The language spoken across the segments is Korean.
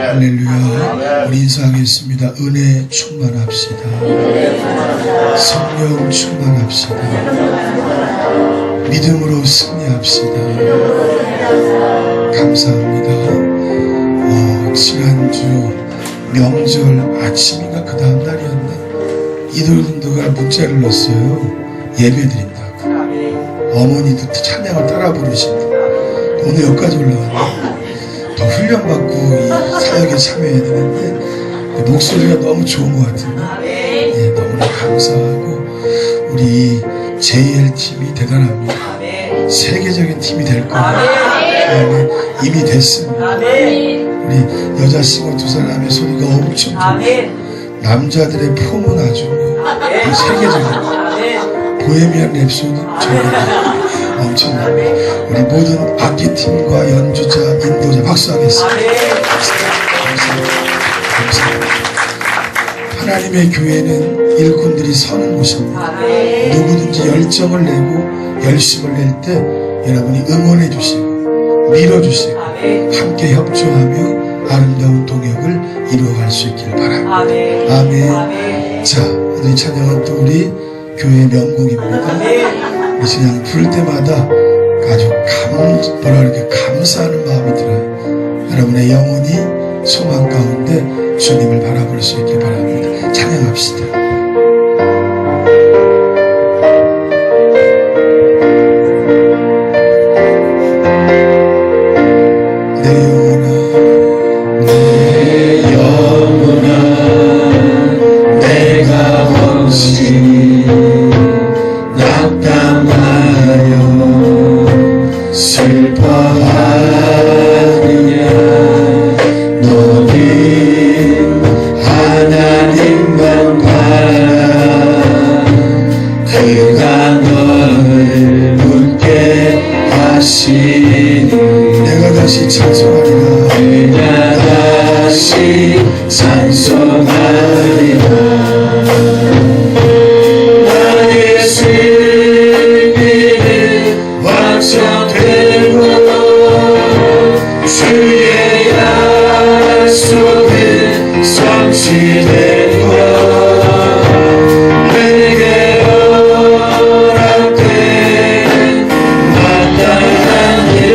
할렐루야. 우리 인사하겠습니다. 은혜 충만합시다. 성령 충만합시다. 믿음으로 승리합시다. 감사합니다. 지난주 명절 아침인가 그 다음 날이었나 이들분들가 문자를 넣었어요. 예배드린다고. 어머니도 찬양을 따라 부르신다. 오늘 여기까지 올라왔네. 더 훈련받고 이 사역에 참여해야 되는데 목소리가 너무 좋은 것 같은데 너무나 감사하고 우리 JL팀이 대단합니다. 세계적인 팀이 될 거예요. 이미 됐습니다. 우리 여자 싱어 두 사람의 소리가 엄청 좋고 남자들의 폼은 아주 세계적인 보헤미안 랩소디 정말 엄청납니다. 우리 모든 악기팀과 연주자, 인도자 박수하겠습니다. 감사합니다. 하나님의 교회는 일꾼들이 서는 곳입니다. 누구든지 열정을 내고 열심을 낼 때 여러분이 응원해 주시고 밀어주시고 함께 협조하며 아름다운 동역을 이루어갈 수 있기를 바랍니다. 아멘. 자, 오늘 찬양은 또 우리 교회의 명곡입니다. 그냥 부를 때마다 아주 감사하는 마음이 들어요. 여러분의 영혼이 소망 가운데 주님을 바라볼 수 있길 바랍니다. 찬양합시다. 내가 다시 찬송하리라. 내가 다시 찬송하리라. 나의 승리는 완성되고 주의 약속은 성취되고 내게 허락된 마땅한 일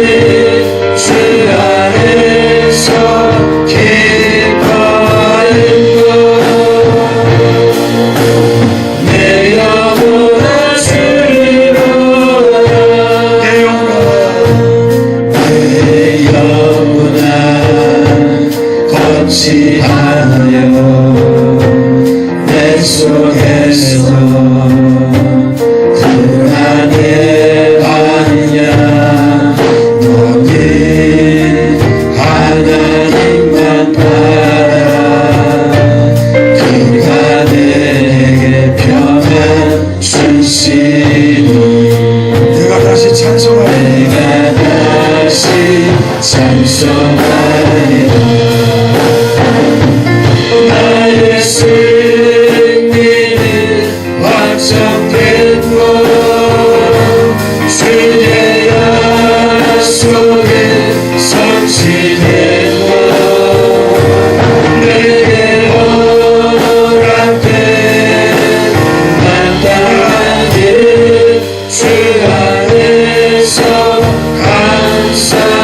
주 안에서 기뻐하는 것 내 영혼아 주를 보라. 내 영혼아 거치하여 내 속에서 불안해 하냐. 너는 하나님만 바라. 그가 내게 평안 주시니 내가 다시 찬송하리라. 내가 다시 찬송하리라. 나의 승리는 완성되고 주의 약속은 성취되고 내게 허락된 마땅한 일 주 안에서 감사해.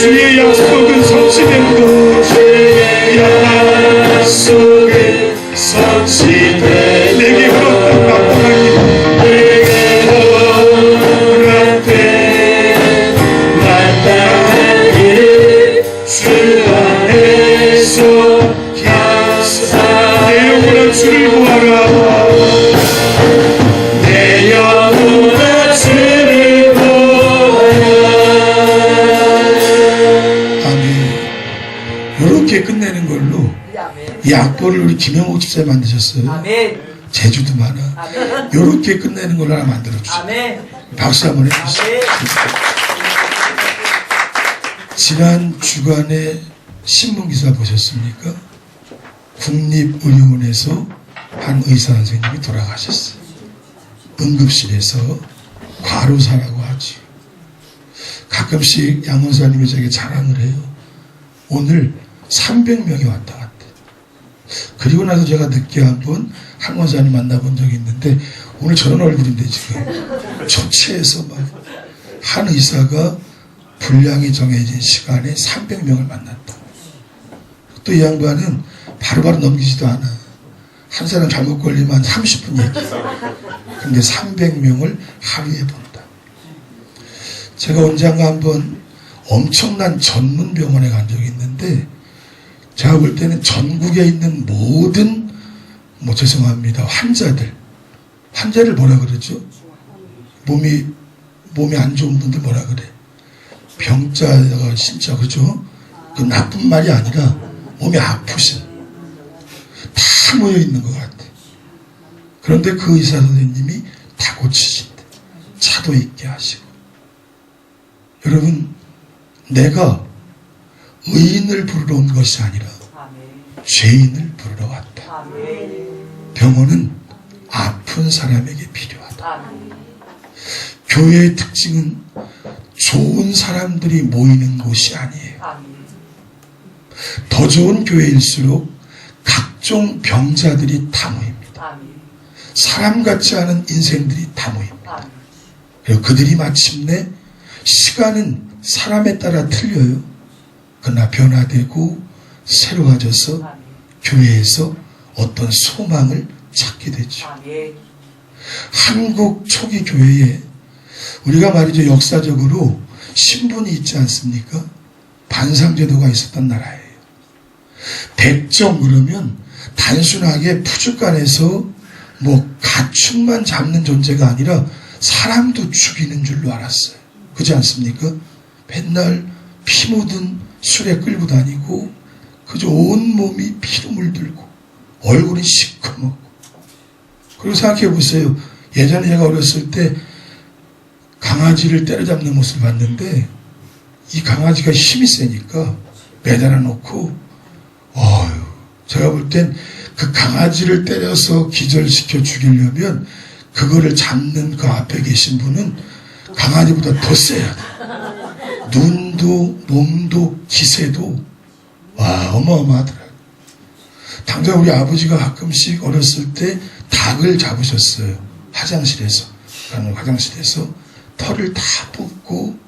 주의 약속은 성취되고 주의 약속은 성취되 내게 허락된 마땅한 일 내게 허락된 마땅한 일 주 안에서 감사. 내 영혼아 주를 보아라. 내 영혼아 주를 보아라. 이 악보를 우리 김영옥 집사님 만드셨어요. 아멘. 제주도 많아. 아멘. 요렇게 끝내는 걸로 하나 만들어주세요. 아멘. 박수 한번 해주세요. 지난 주간에 신문기사 보셨습니까? 국립의료원에서 한 의사 선생님이 돌아가셨어요. 응급실에서 과로사라고 하죠. 가끔씩 양 원사님이 제게 자랑을 해요. 오늘 300명이 왔다 갔다. 그리고 나서 제가 늦게 한번 한 원사님 만나본 적이 있는데 오늘 저런 얼굴인데 지금 초췌해서 막 한 의사가 분량이 정해진 시간에 300명을 만났다. 또 이 양반은 바로바로 넘기지도 않아. 한 사람 잘못 걸리면 30분 얘기해. 근데 300명을 하루에 본다. 제가 언젠가 한번 엄청난 전문 병원에 간 적이 있는데 제가 볼 때는 전국에 있는 모든 죄송합니다. 환자를 뭐라 그러죠? 몸이 안 좋은 분들 뭐라 그래? 병자가 진짜 그죠? 그 나쁜 말이 아니라 몸이 아프신 다 모여 있는 것 같아. 그런데 그 의사 선생님이 다 고치신대. 차도 있게 하시고. 여러분, 내가 의인을 부르러 온 것이 아니라 죄인을 부르러 왔다. 병원은 아픈 사람에게 필요하다. 교회의 특징은 좋은 사람들이 모이는 곳이 아니에요. 더 좋은 교회일수록 각종 병자들이 다 모입니다. 사람 같지 않은 인생들이 다 모입니다. 그리고 그들이 마침내 시간은 사람에 따라 틀려요. 그러나 변화되고 새로워져서 교회에서 어떤 소망을 찾게 되죠. 한국 초기 교회에 우리가 말이죠, 역사적으로 신분이 있지 않습니까? 반상제도가 있었던 나라예요. 백정 그러면 단순하게 푸주간에서 가축만 잡는 존재가 아니라 사람도 죽이는 줄로 알았어요. 그렇지 않습니까? 맨날 피 묻은 술에 끌고 다니고 그저 온몸이 피로 물들고 얼굴이 시커멓고. 그리고 생각해 보세요. 예전에 제가 어렸을 때 강아지를 때려잡는 모습을 봤는데 이 강아지가 힘이 세니까 매달아 놓고 제가 볼 땐 그 강아지를 때려서 기절시켜 죽이려면 그거를 잡는 그 앞에 계신 분은 강아지보다 더 세야 돼. 눈도 몸도 기세도 어마어마하더라고요. 당장 우리 아버지가 가끔씩 어렸을 때 닭을 잡으셨어요. 화장실에서 털을 다 뽑고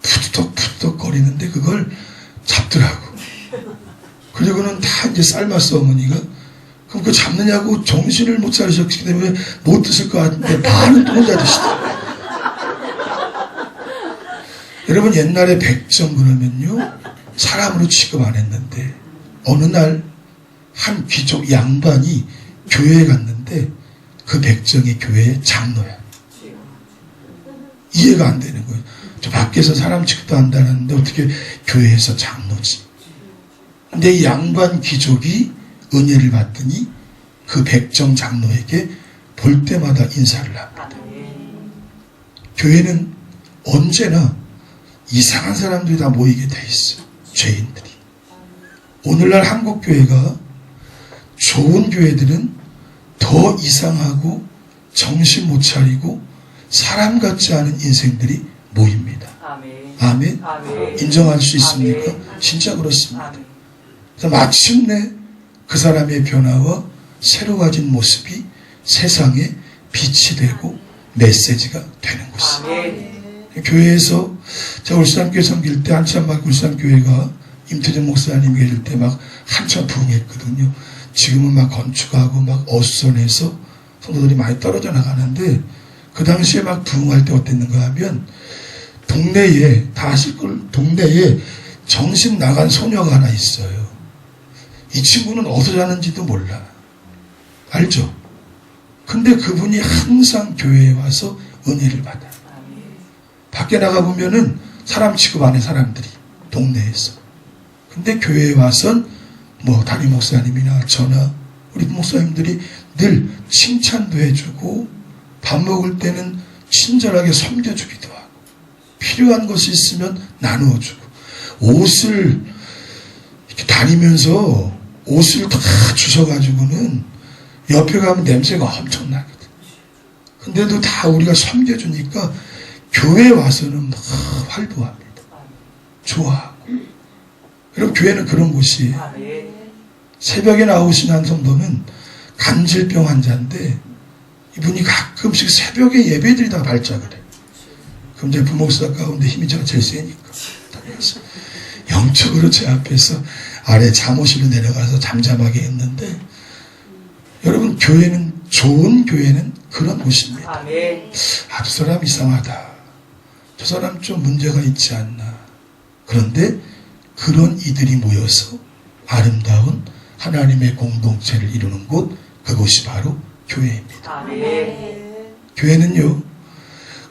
푸드덕 거리는데 그걸 잡더라고. 그리고는 다 이제 삶았어, 어머니가. 그럼 그거 잡느냐고 정신을 못 차리셨기 때문에 못 드실 것 같은데 반은 또 혼자 드시더라고요. 여러분, 옛날에 백정 그러면요 사람으로 취급 안 했는데 어느 날 한 귀족 양반이 교회에 갔는데 그 백정이 교회의 장로야. 이해가 안 되는 거예요. 저 밖에서 사람 취급도 한다는데 어떻게 교회에서 장로지? 근데 이 양반 귀족이 은혜를 받더니 그 백정 장로에게 볼 때마다 인사를 합니다. 교회는 언제나 이상한 사람들이 다 모이게 돼 있어요. 죄인들이. 오늘날 한국 교회가 좋은 교회들은 더 이상하고 정신 못 차리고 사람 같지 않은 인생들이 모입니다. 아멘. 인정할 수 있습니까? 진짜 그렇습니다. 그래서 마침내 그 사람의 변화와 새로워진 모습이 세상에 빛이 되고 메시지가 되는 것입니다. 교회에서 제가 울산교회 섬길 때 한참 막 울산교회가 임태정 목사님 계실 때 막 한참 부흥했거든요. 지금은 막 건축하고 막 어수선해서 성도들이 많이 떨어져 나가는데 그 당시에 막 부흥할 때 어땠는가 하면 동네에 다 아실 걸, 동네에 정신 나간 소녀가 하나 있어요. 이 친구는 어디서 자는지도 몰라. 알죠? 근데 그분이 항상 교회에 와서 은혜를 받아요. 밖에 나가보면은 사람 취급 안 해, 사람들이. 동네에서. 근데 교회에 와선 담임 목사님이나 저나 우리 목사님들이 늘 칭찬도 해주고 밥 먹을 때는 친절하게 섬겨주기도 하고 필요한 것이 있으면 나누어주고 옷을 이렇게 다니면서 옷을 다 주셔가지고는 옆에 가면 냄새가 엄청나거든. 근데도 다 우리가 섬겨주니까 교회에 와서는 활보합니다. 좋아하고. 여러분 교회는 그런 곳이에요. 새벽에 나오신 한 성도는 간질병 환자인데 이분이 가끔씩 새벽에 예배드리다가 발작을 해요. 그럼 이제 부목사 가운데 힘이 제가 제일 세니까 그래서 영적으로 제 앞에서 아래 잠옷으로 내려가서 잠잠하게 했는데 여러분 교회는 좋은 교회는 그런 곳입니다. 저 사람 이상하다. 저 사람 좀 문제가 있지 않나. 그런데 그런 이들이 모여서 아름다운 하나님의 공동체를 이루는 곳 그곳이 바로 교회입니다. 교회는요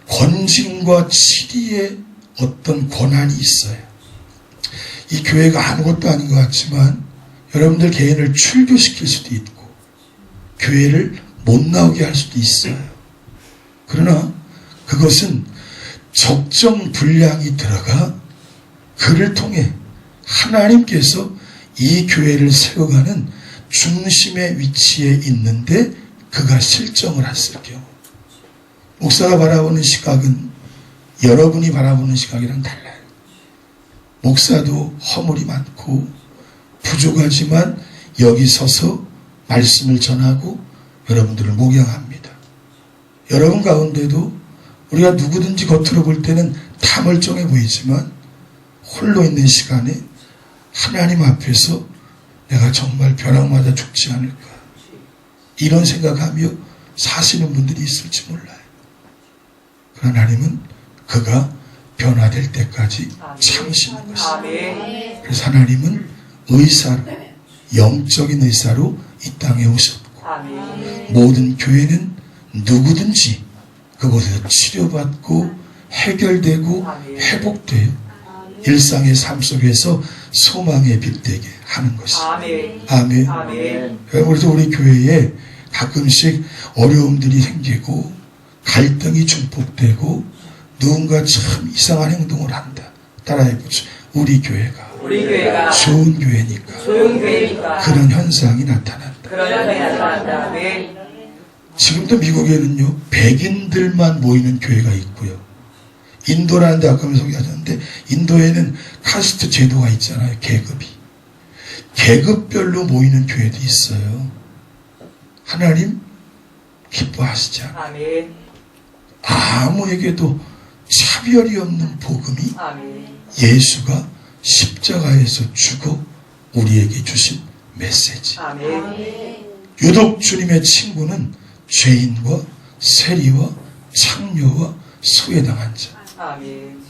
권징과 치리의 어떤 권한이 있어요. 이 교회가 아무것도 아닌 것 같지만 여러분들 개인을 출교시킬 수도 있고 교회를 못 나오게 할 수도 있어요. 그러나 그것은 적정 분량이 들어가 그를 통해 하나님께서 이 교회를 세워가는 중심의 위치에 있는데 그가 실정을 했을 경우 목사가 바라보는 시각은 여러분이 바라보는 시각이랑 달라요. 목사도 허물이 많고 부족하지만 여기 서서 말씀을 전하고 여러분들을 목양합니다. 여러분 가운데도 우리가 누구든지 겉으로 볼 때는 다 멀쩡해 보이지만 홀로 있는 시간에 하나님 앞에서 내가 정말 벼락맞아 죽지 않을까 이런 생각하며 사시는 분들이 있을지 몰라요. 그러나 하나님은 그가 변화될 때까지 참으시는 것입니다. 그래서 하나님은 의사로 영적인 의사로 이 땅에 오셨고 모든 교회는 누구든지 그곳에서 치료받고 해결되고 회복되어 일상의 삶 속에서 소망의 빛 되게 하는 것입니다. 아멘. 그래서 우리 교회에 가끔씩 어려움들이 생기고 갈등이 증폭되고 누군가 참 이상한 행동을 한다. 따라해보죠. 우리 교회가 좋은 교회니까 그런 현상이 나타난다. 지금도 미국에는요 백인들만 모이는 교회가 있고요. 인도라는 데 아까 소개하셨는데 인도에는 카스트 제도가 있잖아요. 계급별로 모이는 교회도 있어요. 하나님 기뻐하시지 않아요. 아무에게도 차별이 없는 복음이 예수가 십자가에서 죽어 우리에게 주신 메시지. 유독 주님의 친구는 죄인과 세리와 창녀와 소외당한 자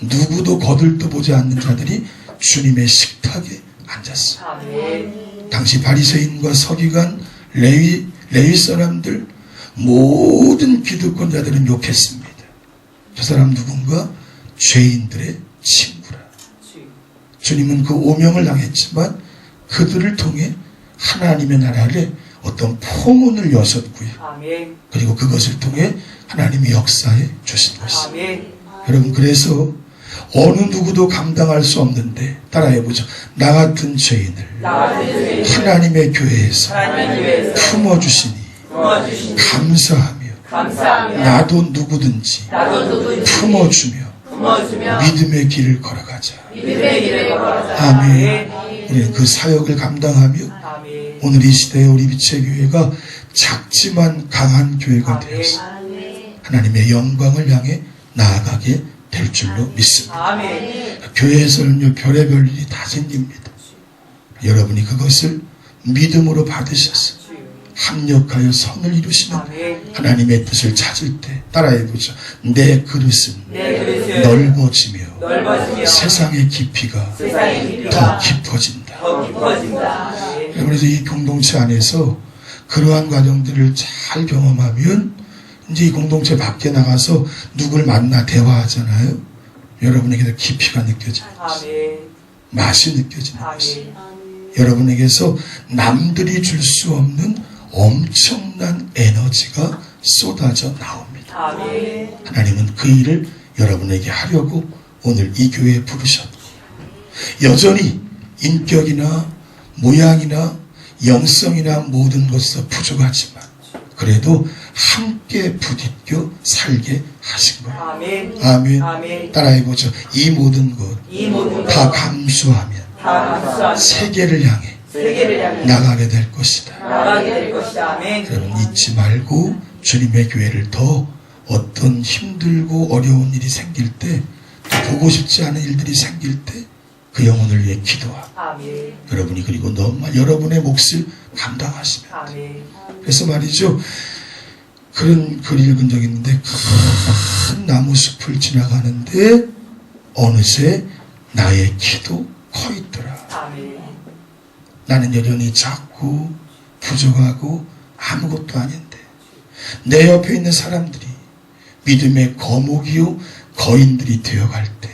누구도 거들떠 보지 않는 자들이 주님의 식탁에 앉았어. 당시 바리새인과 서기관 레위 사람들 모든 기득권자들은 욕했습니다. 저 사람 누군가 죄인들의 친구라. 주님은 그 오명을 당했지만 그들을 통해 하나님의 나라를 어떤 포문을 여셨고요. 그리고 그것을 통해 하나님의 역사에 주신 것입니다. 여러분 그래서 어느 누구도 감당할 수 없는데 따라해보죠. 나 같은 죄인을 하나님의 교회에서 품어주시니 감사하며 나도 누구든지 품어주며 믿음의 길을 걸어가자. 아멘. 우리는 그 사역을 감당하며 오늘 이 시대에 우리 빛의 교회가 작지만 강한 교회가 되어서 하나님의 영광을 향해 나아가게 될 줄로 믿습니다. 교회에서는요 별의별 일이 다 생깁니다. 여러분이 그것을 믿음으로 받으셔서 합력하여 선을 이루시는 하나님의 뜻을 찾을 때 따라해보죠. 내 그릇은 넓어지며 세상의 깊이가 더 깊어진다. 그래서 이 공동체 안에서 그러한 과정들을 잘 경험하면 이제 이 공동체 밖에 나가서 누굴 만나 대화하잖아요. 여러분에게도 깊이가 느껴지는 것이 맛이 느껴지는 것이 여러분에게서 남들이 줄 수 없는 엄청난 에너지가 쏟아져 나옵니다. 아멘. 하나님은 그 일을 여러분에게 하려고 오늘 이 교회에 부르셨고, 여전히 인격이나 모양이나 영성이나 모든 것에서 부족하지만 그래도 함께 부딪혀 살게 하신 거예요. 아멘. 아멘. 아멘. 따라해보죠. 이 모든 것 이 모든 다 것 감수하면 다 감수하며 세계를 향해 세계를 향해 나가게 될 것이다. 나가게 될 것이다. 아멘. 여러분 잊지 말고 주님의 교회를 더 어떤 힘들고 어려운 일이 생길 때, 또 보고 싶지 않은 일들이 생길 때 그 영혼을 위해 기도하고, 아멘. 여러분이 그리고 너무 여러분의 몫을 감당하시면 돼요. 아멘. 그래서 말이죠, 그런 글 읽은 적이 있는데, 큰 나무 숲을 지나가는데 어느새 나의 키도 커 있더라. 아멘. 나는 여전히 작고 부족하고 아무것도 아닌데 내 옆에 있는 사람들이 믿음의 거목이요 거인들이 되어갈 때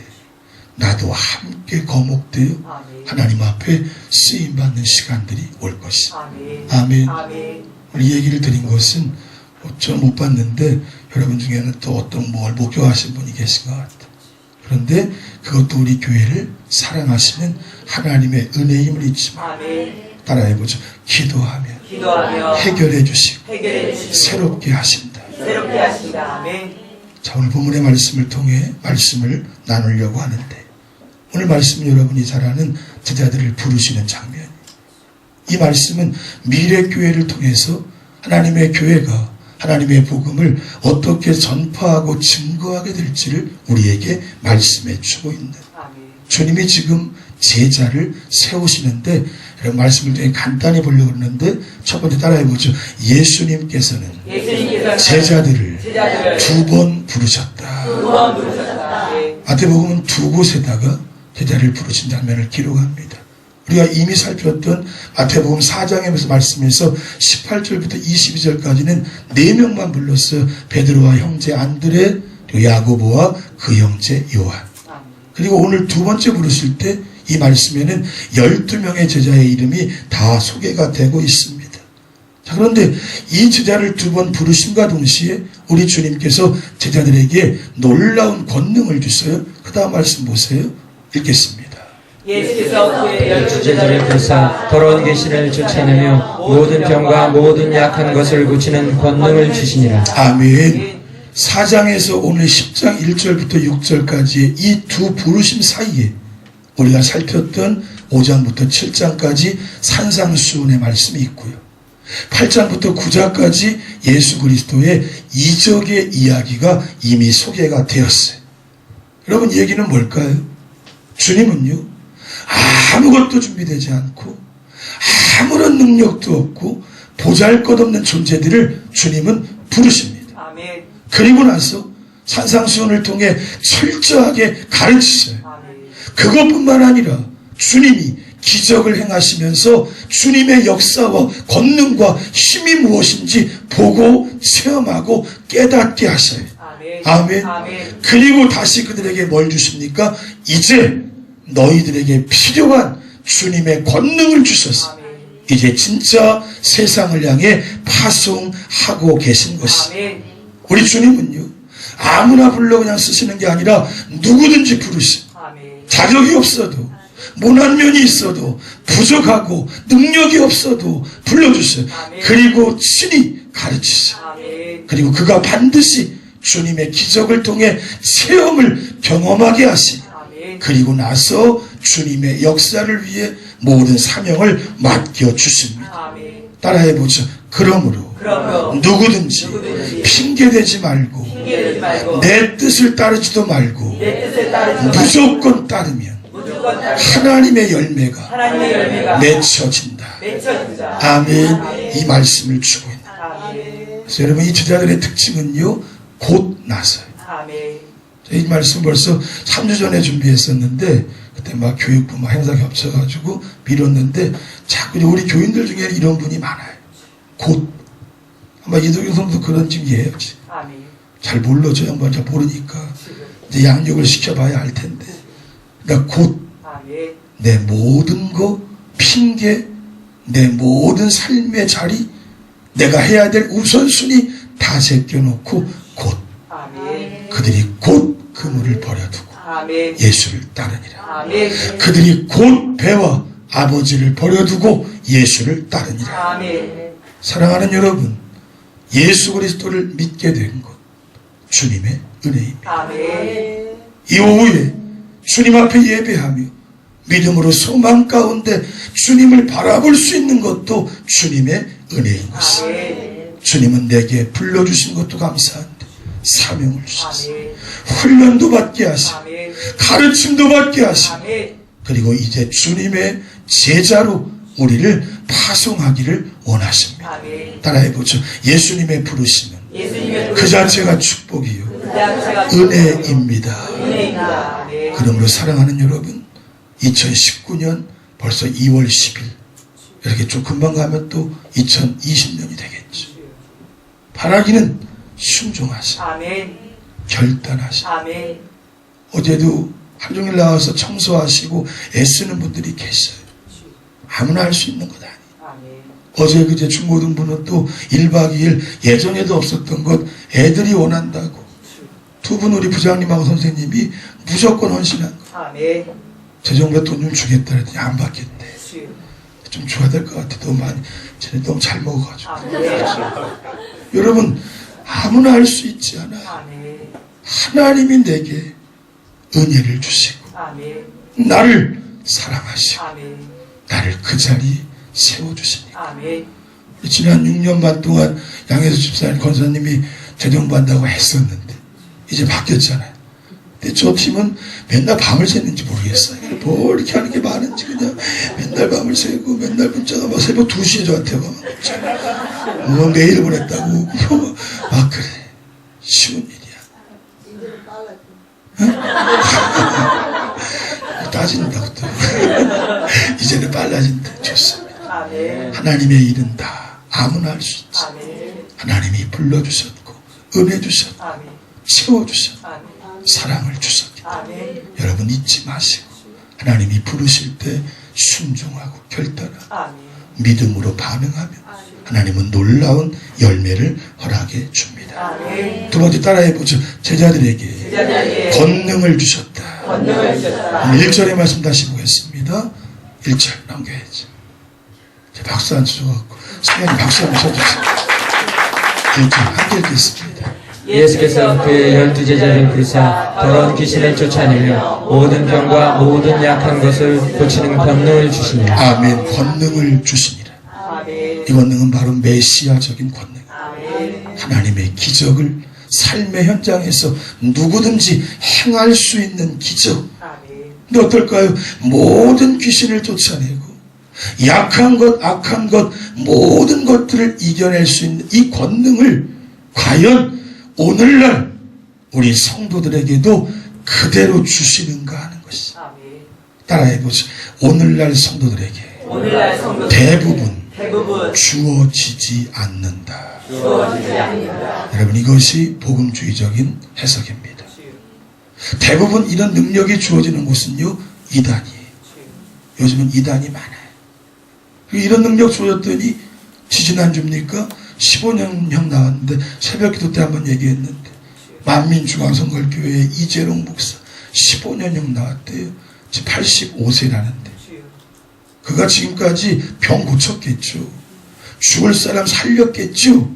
나도 함께 거목되어 아멘. 하나님 앞에 쓰임받는 시간들이 올 것이다. 아멘. 아멘. 아멘. 이 얘기를 드린 것은 저는 못 봤는데 여러분 중에는 또 어떤 뭘 목표하신 분이 계신 것 같아요. 그런데 그것도 우리 교회를 사랑하시는 하나님의 은혜의 힘을 잊지 마. 아멘. 따라해보죠. 기도하며 기도하며 해결해 주시고 해결해 주시고 새롭게 하신다. 새롭게 하신다. 아멘. 자, 오늘 본문의 말씀을 통해 말씀을 나누려고 하는데, 오늘 말씀은 여러분이 잘 아는 제자들을 부르시는 장면. 이 말씀은 미래교회를 통해서 하나님의 교회가 하나님의 복음을 어떻게 전파하고 증거하게 될지를 우리에게 말씀해 주고 있는, 아멘. 주님이 지금 제자를 세우시는데, 이런 말씀을 통해 간단히 보려고 하는데, 첫 번째 따라해보죠. 예수님께서는 제자들을 두 번 부르셨다. 두 번 부르셨다. 아멘. 마태복음은 두 곳에다가 제자를 부르신 장면을 기록합니다. 우리가 이미 살폈던 마태복음 4장에서 말씀에서 18절부터 22절까지는 4명만 불렀어요. 베드로와 형제 안드레, 그리고 야고보와 그 형제 요한. 아멘. 그리고 오늘 두 번째 부르실 때 이 말씀에는 12명의 제자의 이름이 다 소개가 되고 있습니다. 자, 그런데 이 제자를 두 번 부르심과 동시에 우리 주님께서 제자들에게 놀라운 권능을 주셔요. 그 다음 말씀 보세요. 읽겠습니다. 예수께서 그의 12 제자를 부르사 더러운 계시를 쫓아내며 모든 병과 모든 약한 것을 고치는 권능을 주시니라. 아멘. 4장에서 오늘 10장 1절부터 6절까지의 이 두 부르심 사이에 우리가 살폈던 5장부터 7장까지 산상수훈의 말씀이 있고요. 8장부터 9장까지 예수 그리스도의 이적의 이야기가 이미 소개가 되었어요. 여러분, 이 얘기는 뭘까요? 주님은요, 아무것도 준비되지 않고 아무런 능력도 없고 보잘것없는 존재들을 주님은 부르십니다. 아멘. 그리고 나서 산상수훈을 통해 철저하게 가르치셔요. 아멘. 그것뿐만 아니라 주님이 기적을 행하시면서 주님의 역사와 권능과 힘이 무엇인지 보고 체험하고 깨닫게 하셔요. 아멘. 아멘. 아멘. 그리고 다시 그들에게 뭘 주십니까? 이제 너희들에게 필요한 주님의 권능을 주셔서 아멘. 이제 진짜 세상을 향해 파송하고 계신 것이. 아멘. 우리 주님은요, 아무나 불러 그냥 쓰시는 게 아니라 누구든지 부르시. 아멘. 자격이 없어도, 모난 면이 있어도, 부족하고 능력이 없어도 불러주세요. 아멘. 그리고 친히 가르치세요. 아멘. 그리고 그가 반드시 주님의 기적을 통해 체험을 경험하게 하시고, 아멘. 그리고 나서 주님의 역사를 위해 모든 사명을 맡겨주십니다. 아멘. 따라해보죠. 그러므로 누구든지 핑계대지 말고 핑계대지 말고 내 뜻을 따르지도 말고 내 뜻을 따르지 말고 무조건 따르면 무조건 따르 하나님의 열매가 하나님의 열매가 맺혀진다. 맺혀진다. 아멘. 이 말씀을 주고 있다. 아멘. 그래서 여러분, 이 제자들의 특징은요, 곧 나서요. 아멘. 이 말씀 벌써 3주 전에 준비했었는데 그때 막 교육부 막 행사 겹쳐가지고 미뤘는데 자꾸 우리 교인들 중에 이런 분이 많아요. 곧. 아마 이도경 선수 그런 집이에요. 아멘. 잘 몰라, 저 양반 잘 모르니까 이제 양육을 시켜봐야 할 텐데. 그러니까 곧 아멘. 내 모든 거 핑계, 내 모든 삶의 자리, 내가 해야 될 우선순위 다 제껴놓고 곧 아멘. 그들이 곧 그물을 버려두고 아멘. 예수를 따르니라. 아멘. 그들이 곧 배와 아버지를 버려두고 예수를 따르니라. 아멘. 사랑하는 여러분, 예수 그리스도를 믿게 된 것 주님의 은혜입니다. 아멘. 이 오후에 주님 앞에 예배하며 믿음으로 소망 가운데 주님을 바라볼 수 있는 것도 주님의 은혜인 것입니다. 아멘. 주님은 내게 불러주신 것도 감사한데 사명을 주셨어요. 아멘. 훈련도 받게 하시고 아멘. 가르침도 받게 하시고 아멘. 그리고 이제 주님의 제자로 우리를 파송하기를 원하십니다. 아멘. 따라해보죠. 예수님의 부르심은 예수님의 그 자체가 축복이요 그 자체가 은혜입니다. 은혜입니다. 아멘. 그러므로 사랑하는 여러분, 2019년 벌써 2월 10일 이렇게 좀 금방 가면 또 2020년이 되겠죠. 바라기는 순종하시, 아멘. 결단하시. 아멘. 어제도 하루 종일 나와서 청소하시고 애쓰는 분들이 계셔요. 아무나 할 수 있는 것 아니에요. 아멘. 어제 그제 중고등부는 또 1박 2일 예전에도 없었던 것 애들이 원한다고 두 분 우리 부장님하고 선생님이 무조건 헌신한 거. 아멘. 재정부에 돈 좀 주겠다 했더니 안 받겠대. 주여. 좀 줘야 될 것 같아. 너무 많이, 쟤네 너무 잘 먹어가지고. 아멘. 여러분, 아무나 할 수 있지 않아요. 아멘. 하나님이 내게 은혜를 주시고, 아멘. 나를 사랑하시고, 아멘. 나를 그 자리에 세워주시니까. 아멘. 지난 6년 반 동안 양혜수 집사님, 권사님이 재정부 한다고 했었는데, 이제 바뀌었잖아요. 근데 저 팀은 맨날 밤을 새는지 모르겠어요. 뭐 이렇게 하는 게 많은지 그냥 맨날 밤을 새고 맨날 문자가 막 새벽 2시에 저한테 막 문자. 뭐 메일 보냈다고 막 그래. 쉬운 일이야. 응? 따진다고 또. 이제는 빨라진다. 좋습니다. 아멘. 하나님의 일은 다 아무나 할 수 있지. 아멘. 하나님이 불러주셨고 은혜 주셨고 아멘. 채워주셨고 아멘. 사랑을 주셨기 때문에 아멘. 여러분 잊지 마시고 하나님이 부르실 때 순종하고 결단하고 아멘. 믿음으로 반응하면 하나님은 놀라운 열매를 허락해 줍니다. 아멘. 두 번째 따라해보죠. 제자들에게 제자들에게 권능을 주셨다. 권능을 주셨다. 1절의 말씀 다시 보겠습니다. 1절 넘겨야지. 박수 안 쳐갖고 성현이 박수 안 쳐주세요. 1절 함께 읽겠습니다. 예수께서 그의 12제자를 부르사 더러운 귀신을 쫓아내며 모든 병과 모든 약한 것을 고치는 권능을 주시니라. 아멘. 권능을 주시니라. 아멘. 이 권능은 바로 메시아적인 권능. 아멘. 하나님의 기적을 삶의 현장에서 누구든지 행할 수 있는 기적. 아멘. 근데 어떨까요? 모든 귀신을 쫓아내고 약한 것, 악한 것, 모든 것들을 이겨낼 수 있는 이 권능을 과연 오늘날 우리 성도들에게도 그대로 주시는가 하는 것이. 아멘. 따라해보죠. 오늘날 성도들에게 오늘날 성도 대부분 주어지지 않는다. 주어지지 않는다. 여러분, 이것이 복음주의적인 해석입니다. 대부분 이런 능력이 주어지는 곳은요, 이단이에요. 요즘은 이단이 많아요. 이런 능력 주어졌더니 지지난주입니까? 15년형 나왔는데 새벽 기도 때 한번 얘기했는데 만민중앙선걸교회 이재롱 목사 15년형 나왔대요. 지금 85세라는데 그가 지금까지 병 고쳤겠죠. 죽을 사람 살렸겠죠.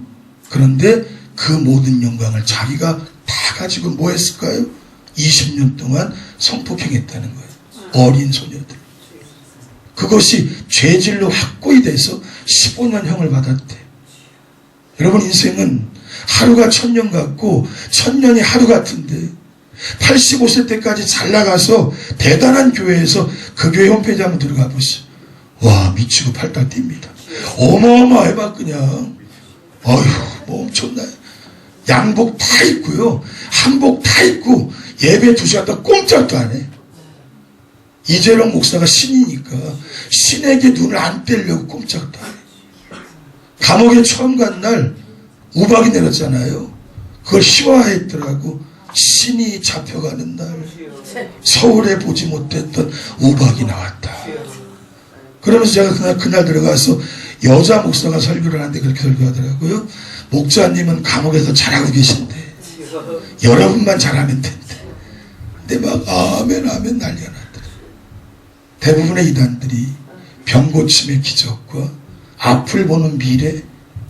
그런데 그 모든 영광을 자기가 다 가지고 뭐 했을까요? 20년 동안 성폭행했다는 거예요. 어린 소녀들. 그것이 죄질로 확고히 돼서 15년형을 받았대. 여러분, 인생은 하루가 1000년 같고 1000년이 하루 같은데 85세 때까지 잘 나가서 대단한 교회에서 그 교회 홈페이지 한번 들어가 보시죠. 와, 미치고 팔딱 뜁니다. 어마어마해 막 그냥. 어휴, 뭐 엄청나요. 양복 다 입고요. 한복 다 입고 예배 2시간 동안 꼼짝도 안 해. 이재롱 목사가 신이니까 신에게 눈을 안 떼려고 꼼짝도 안 해. 감옥에 처음 간 날 우박이 내렸잖아요. 그걸 희화했더라고. 신이 잡혀가는 날 서울에 보지 못했던 우박이 나왔다. 그러면서 제가 그날 들어가서 여자 목사가 설교를 하는데 그렇게 설교하더라고요. 목사님은 감옥에서 잘하고 계신데 여러분만 잘하면 된대. 근데 막 아멘 아멘 난리가 났더라. 대부분의 이단들이 병고침의 기적과 앞을 보는 미래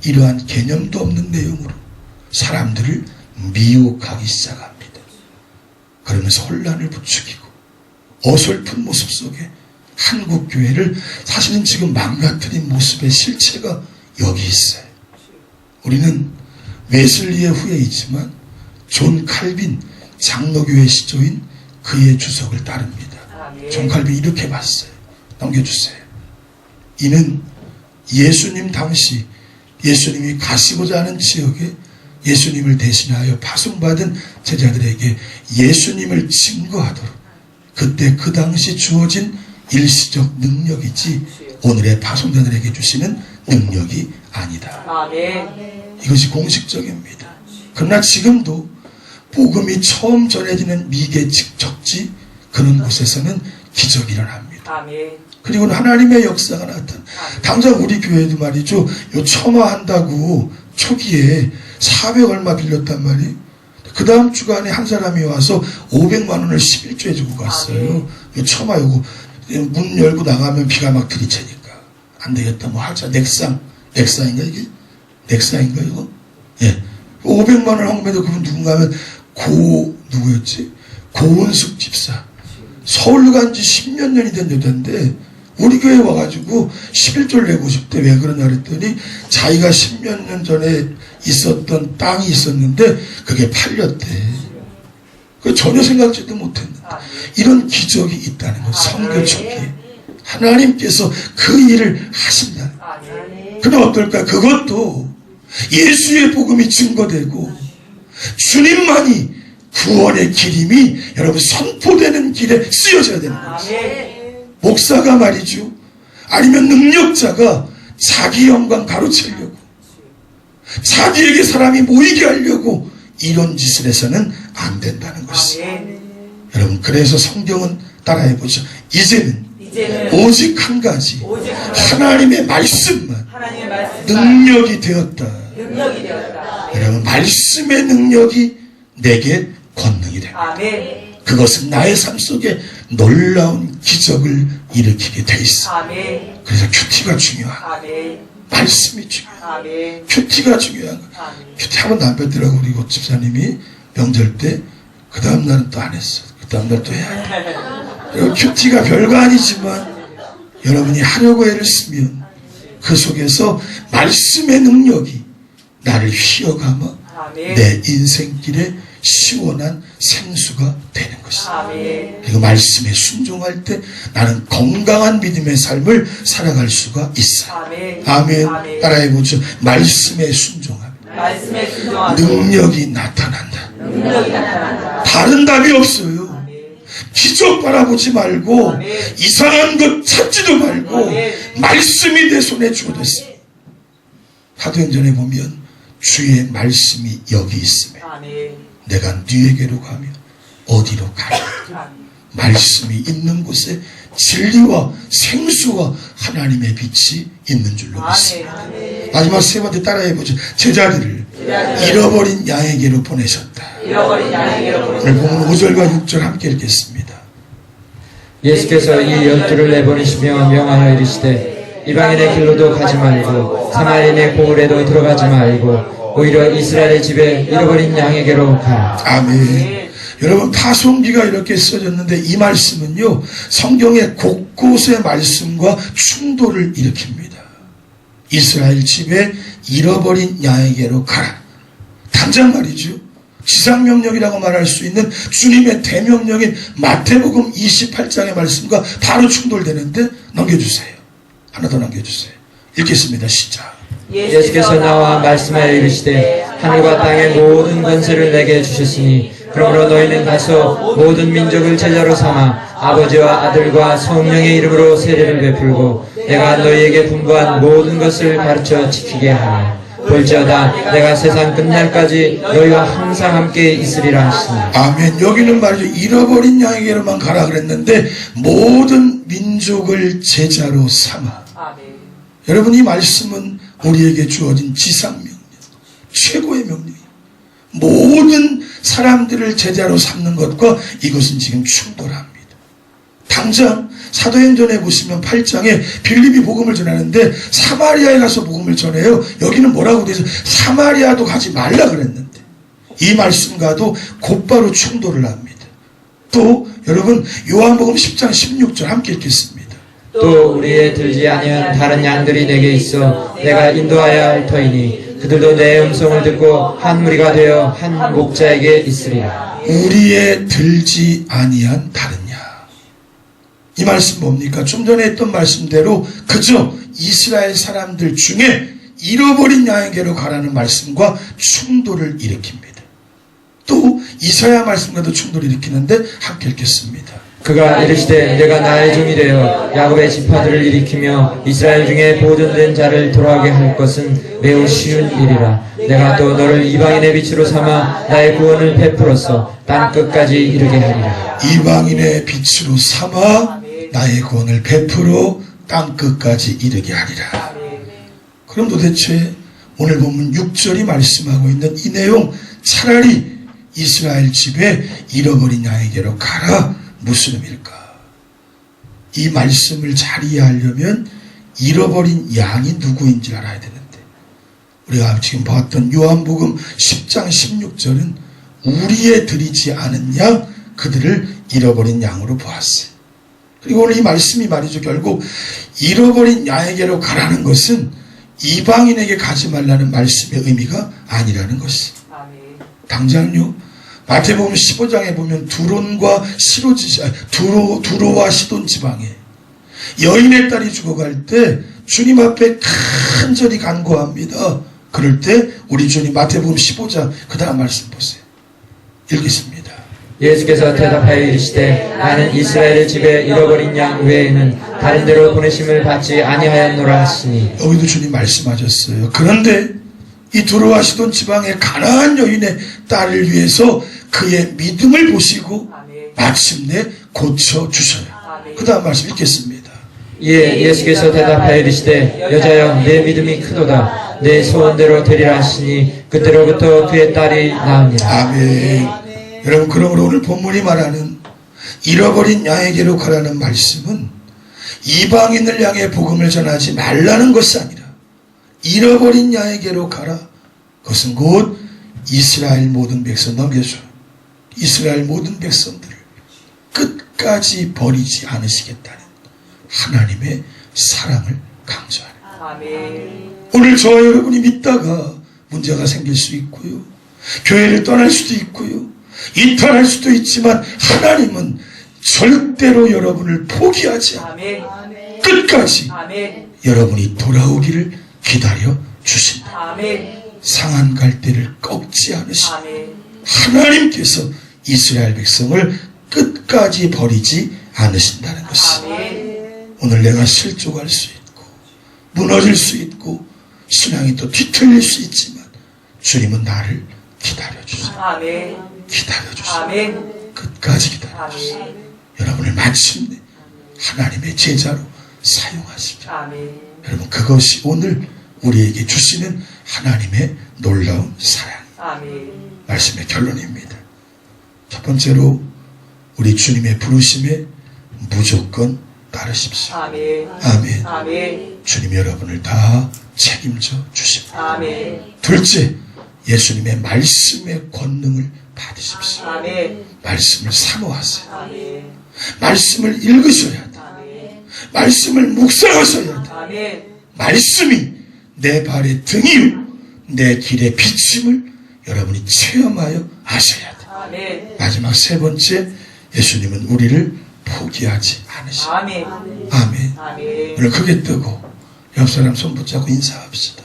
이러한 개념도 없는 내용으로 사람들을 미혹하기 시작합니다. 그러면서 혼란을 부추기고 어설픈 모습 속에 한국교회를 사실은 지금 망가뜨린 모습의 실체가 여기 있어요. 우리는 웨슬리의 후예이지만 존 칼빈 장로교회 시조인 그의 주석을 따릅니다. 존 칼빈이 이렇게 봤어요. 넘겨주세요. 이는 예수님 당시 예수님이 가시고자 하는 지역에 예수님을 대신하여 파송받은 제자들에게 예수님을 증거하도록 그때 그 당시 주어진 일시적 능력이지 오늘의 파송자들에게 주시는 능력이 아니다. 이것이 공식적입니다. 그러나 지금도 복음이 처음 전해지는 미개 적지 그런 곳에서는 기적이 일어납니다. 그리고는 하나님의 역사가 나타나. 당장 우리 교회도 말이죠. 요 처마한다고 초기에 400 얼마 빌렸단 말이에요. 그 다음 주간에 한 사람이 와서 500만 원을 11조 해주고 갔어요. 요 처마 요거 문 열고 나가면 비가 막 들이채니까 안 되겠다 뭐 하자. 넥상인가 이게? 넥상인가 이거? 예. 500만 원 홍매도 그분 누군가 하면 누구였지? 고은숙 집사. 서울 간 지 10몇 년이 된 여자인데 우리 교회에 와가지고 11조를 내고 싶대. 왜 그러냐 그랬더니 자기가 10몇 년 전에 있었던 땅이 있었는데 그게 팔렸대. 그 전혀 생각지도 못했는데 이런 기적이 있다는 거예요. 선교 초기에 하나님께서 그 일을 하신다는 거예요. 그럼 어떨까? 그것도 예수의 복음이 증거되고 주님만이 구원의 기름이 여러분 선포되는 길에 쓰여져야 되는 거예요. 목사가 말이죠. 아니면 능력자가 자기 영광 가로채려고 자기에게 사람이 모이게 하려고 이런 짓을 해서는 안 된다는 것이에요. 여러분 그래서 성경은 따라해보죠. 이제는 오직 한 가지 하나님의 말씀만 능력이 되었다. 여러분 말씀의 능력이 내게 권능이 됩니다. 그것은 나의 삶 속에 놀라운 기적을 일으키게 돼 있어. 그래서 큐티가 중요한 말씀이 중요한 큐티가 중요한 거. 큐티 한 번도 안 뺐더라고 우리 고 집사님이 명절 때. 그 다음 날은 또 안 했어. 그 다음 날 또 해야 돼. 그리고 큐티가 별거 아니지만 여러분이 하려고 애를 쓰면 그 속에서 말씀의 능력이 나를 휘어감아 내 인생길에 시원한 생수가 되는 것이다. 그리고 말씀에 순종할 때 나는 건강한 믿음의 삶을 살아갈 수가 있어. 아멘. 따라해보죠. 말씀에 순종함. 능력이 나타난다. 다른 답이 없어요. 기적 바라보지 말고 이상한 것 찾지도 말고 말씀이 내 손에 주어졌어. 사도행전에 보면 주의 말씀이 여기 있으며 내가 네에게로 가면 어디로 가냐. 말씀이 있는 곳에 진리와 생수와 하나님의 빛이 있는 줄로 믿습니다. 마지막 세 번째 따라해보죠. 제자들을 잃어버린 양에게로 보내셨다. 오늘 보면 5절과 6절 함께 읽겠습니다. 예수께서 이 12를 내보내시며 명하여 이르시되 이방인의 길로도 가지 말고 사마리아인의 고을에도 들어가지 말고 오히려 이스라엘의 집에 잃어버린 양에게로 가. 아멘. 여러분 파송기가 이렇게 써졌는데 이 말씀은요 성경의 곳곳의 말씀과 충돌을 일으킵니다. 이스라엘 집에 잃어버린 양에게로 가라. 당장 말이죠. 지상명령이라고 말할 수 있는 주님의 대명령인 마태복음 28장의 말씀과 바로 충돌되는데 넘겨주세요. 하나 더 넘겨주세요. 읽겠습니다. 시작. 예수께서 나와 말씀하여 이르시되 하늘과 땅의 모든 권세를 내게 주셨으니 그러므로 너희는 가서 모든 민족을 제자로 삼아 아버지와 아들과 성령의 이름으로 세례를 베풀고 내가 너희에게 분부한 모든 것을 가르쳐 지키게 하라. 볼지어다 내가 세상 끝날까지 너희와 항상 함께 있으리라 하시니. 아멘. 여기는 말이죠. 잃어버린 양에게로만 가라 그랬는데 모든 민족을 제자로 삼아. 아멘. 여러분, 이 말씀은 우리에게 주어진 지상명령, 최고의 명령이에요. 모든 사람들을 제자로 삼는 것과 이것은 지금 충돌합니다. 당장 사도행전에 보시면 8장에 빌립이 복음을 전하는데 사마리아에 가서 복음을 전해요. 여기는 뭐라고 돼서 사마리아도 가지 말라 그랬는데 이 말씀과도 곧바로 충돌을 합니다. 또 여러분, 요한복음 10장 16절 함께 읽겠습니다. 또 우리의 들지 아니한 다른 양들이 내게 있어 내가 인도하여야 할 터이니 그들도 내 음성을 듣고 한 무리가 되어 한 목자에게 있으리라. 우리의 들지 아니한 다른 양. 이 말씀 뭡니까? 좀 전에 했던 말씀대로 그저 이스라엘 사람들 중에 잃어버린 양에게로 가라는 말씀과 충돌을 일으킵니다. 또 이사야 말씀과도 충돌을 일으키는데 함께 읽겠습니다. 그가 이르시되 내가 나의 종이 되어 야곱의 지파들을 일으키며 이스라엘 중에 보존된 자를 돌아오게 할 것은 매우 쉬운 일이라. 내가 또 너를 이방인의 빛으로 삼아 나의 구원을 베풀어서 땅 끝까지 이르게 하리라. 이방인의 빛으로 삼아 나의 구원을 베풀어 땅 끝까지 이르게 하리라. 그럼 도대체 오늘 본문 6절이 말씀하고 있는 이 내용, 차라리 이스라엘 집에 잃어버린 양에게로 가라, 무슨 의미일까? 이 말씀을 잘 이해하려면 잃어버린 양이 누구인지 알아야 되는데, 우리가 지금 봤던 요한복음 10장 16절은 우리의 드리지 않은 양, 그들을 잃어버린 양으로 보았어요. 그리고 오늘 이 말씀이 말이죠, 결국 잃어버린 양에게로 가라는 것은 이방인에게 가지 말라는 말씀의 의미가 아니라는 것이. 당장요, 마태복음 15장에 보면 두로와 시돈 지방에 여인의 딸이 죽어갈 때 주님 앞에 간절히 간구합니다. 그럴 때 우리 주님 마태복음 15장 그 다음 말씀 보세요. 읽겠습니다. 예수께서 대답하여 이르시되 나는 이스라엘 집에 잃어버린 양 외에는 다른 데로 보내심을 받지 아니하였노라 하시니. 여기도 주님 말씀하셨어요. 그런데 이 두로와 시돈 지방의 가나안 여인의 딸을 위해서 그의 믿음을 보시고 마침내 고쳐주셔요. 그 다음 말씀 읽겠습니다. 이에 예수께서 대답하여 이르시되 여자여 내 믿음이 크도다 내 소원대로 되리라 하시니 그때로부터 그의 딸이 나으니라. 아멘. 여러분, 그러므로 오늘 본문이 말하는 잃어버린 양에게로 가라는 말씀은 이방인을 향해 복음을 전하지 말라는 것이 아니라 잃어버린 양에게로 가라. 그것은 곧 이스라엘 모든 백성 넘겨줘. 이스라엘 모든 백성들을 끝까지 버리지 않으시겠다는 하나님의 사랑을 강조하는. 오늘 저와 여러분이 믿다가 문제가 생길 수 있고요. 교회를 떠날 수도 있고요. 이탈할 수도 있지만 하나님은 절대로 여러분을 포기하지 않고 끝까지 여러분이 돌아오기를 기다려 주신다. 상한 갈대를 꺾지 않으시고 하나님께서 이스라엘 백성을 끝까지 버리지 않으신다는 것입니다. 오늘 내가 실족할 수 있고 무너질 수 있고 신앙이 또 뒤틀릴 수 있지만 주님은 나를 기다려주세요. 기다려주세요. 끝까지 기다려주세요. 여러분을 마침내 하나님의 제자로 사용하십시오. 여러분, 그것이 오늘 우리에게 주시는 하나님의 놀라운 사랑. 말씀의 결론입니다. 첫 번째로 우리 주님의 부르심에 무조건 따르십시오. 아멘. 주님 여러분을 다 책임져 주십니다. 둘째, 예수님의 말씀의 권능을 받으십시오. 말씀을 사모하세요. 말씀을 읽으셔야 돼. 말씀을 묵상하셔야 돼. 말씀이 내 발의 등이요 내 길의 비침을 여러분이 체험하여 하셔야 돼. 마지막 세 번째, 예수님은 우리를 포기하지 않으십니다. 아멘. 오늘 크게 뜨고 옆 사람 손 붙잡고 인사합시다.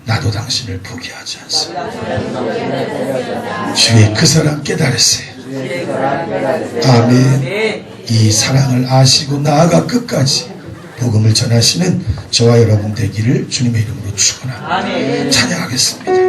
나도 당신을 포기하지 않습니다. 주의 그 사람 깨달으세요. 아멘. 이 사랑을 아시고 나아가 끝까지 복음을 전하시는 저와 여러분 되기를 주님의 이름으로 축원합니다. 아멘. 찬양하겠습니다.